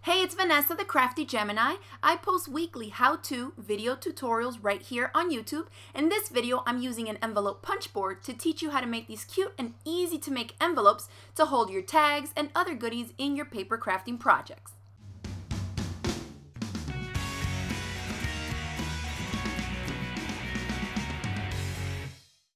Hey, it's Vanessa, the Crafty Gemini. I post weekly how-to video tutorials right here on YouTube. In this video, I'm using an envelope punch board to teach you how to make these cute and easy to make envelopes to hold your tags and other goodies in your paper crafting projects.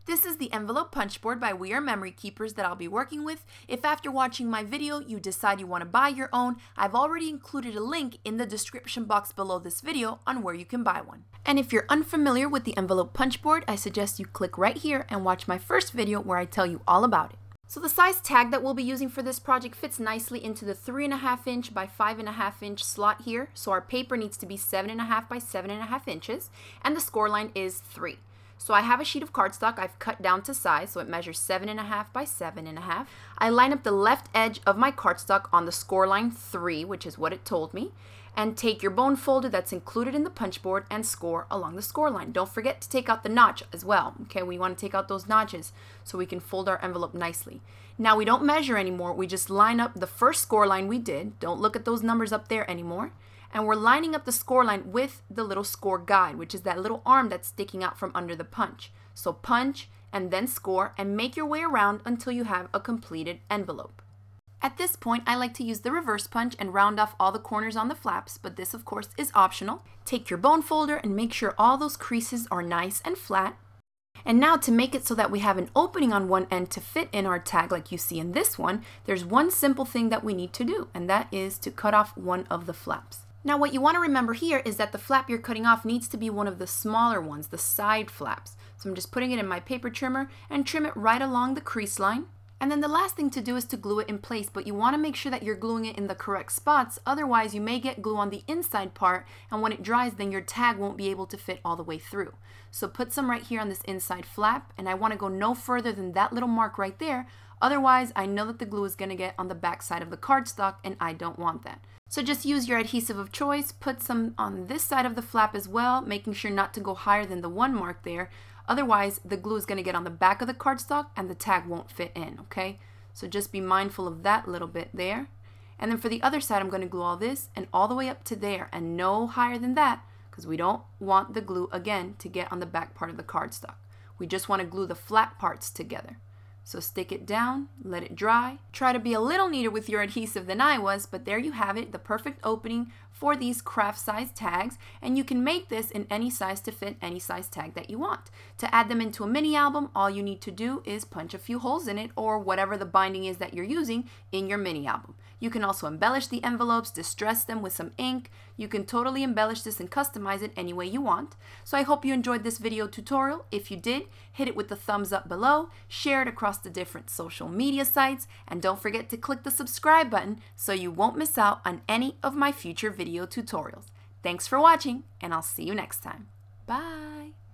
This is the envelope punch board by We Are Memory Keepers that I'll be working with. If after watching my video you decide you want to buy your own, I've already included a link in the description box below this video on where you can buy one. And if you're unfamiliar with the envelope punch board, I suggest you click right here and watch my first video where I tell you all about it. So the size tag that we'll be using for this project fits nicely into the 3.5 inch by 5.5 inch slot here. So our paper needs to be 7.5 by 7.5 inches and the score line is 3. So I have a sheet of cardstock I've cut down to size, so it measures 7.5 by 7.5. I line up the left edge of my cardstock on the score line 3, which is what it told me, and take your bone folder that's included in the punch board and score along the score line. Don't forget to take out the notch as well, okay? We want to take out those notches so we can fold our envelope nicely. Now we don't measure anymore, we just line up the first score line we did. Don't look at those numbers up there anymore. And we're lining up the score line with the little score guide, which is that little arm that's sticking out from under the punch. So punch and then score and make your way around until you have a completed envelope. At this point, I like to use the reverse punch and round off all the corners on the flaps, but this of course is optional. Take your bone folder and make sure all those creases are nice and flat. And now to make it so that we have an opening on one end to fit in our tag like you see in this one, there's one simple thing that we need to do, and that is to cut off one of the flaps. Now what you want to remember here is that the flap you're cutting off needs to be one of the smaller ones, the side flaps. So I'm just putting it in my paper trimmer and trim it right along the crease line. And then the last thing to do is to glue it in place, but you want to make sure that you're gluing it in the correct spots, otherwise you may get glue on the inside part, and when it dries then your tag won't be able to fit all the way through. So put some right here on this inside flap, and I want to go no further than that little mark right there, otherwise I know that the glue is going to get on the back side of the cardstock and I don't want that. So just use your adhesive of choice, put some on this side of the flap as well, making sure not to go higher than the one mark there. Otherwise, the glue is going to get on the back of the cardstock and the tag won't fit in, okay? So just be mindful of that little bit there. And then for the other side, I'm going to glue all this and all the way up to there and no higher than that because we don't want the glue, again, to get on the back part of the cardstock. We just want to glue the flat parts together. So stick it down, let it dry. Try to be a little neater with your adhesive than I was, but there you have it, the perfect opening for these craft size tags, and you can make this in any size to fit any size tag that you want. To add them into a mini album, all you need to do is punch a few holes in it or whatever the binding is that you're using in your mini album. You can also embellish the envelopes, distress them with some ink. You can totally embellish this and customize it any way you want. So I hope you enjoyed this video tutorial. If you did, hit it with the thumbs up below, share it across the different social media sites, and don't forget to click the subscribe button so you won't miss out on any of my future video tutorials. Thanks for watching, and I'll see you next time. Bye!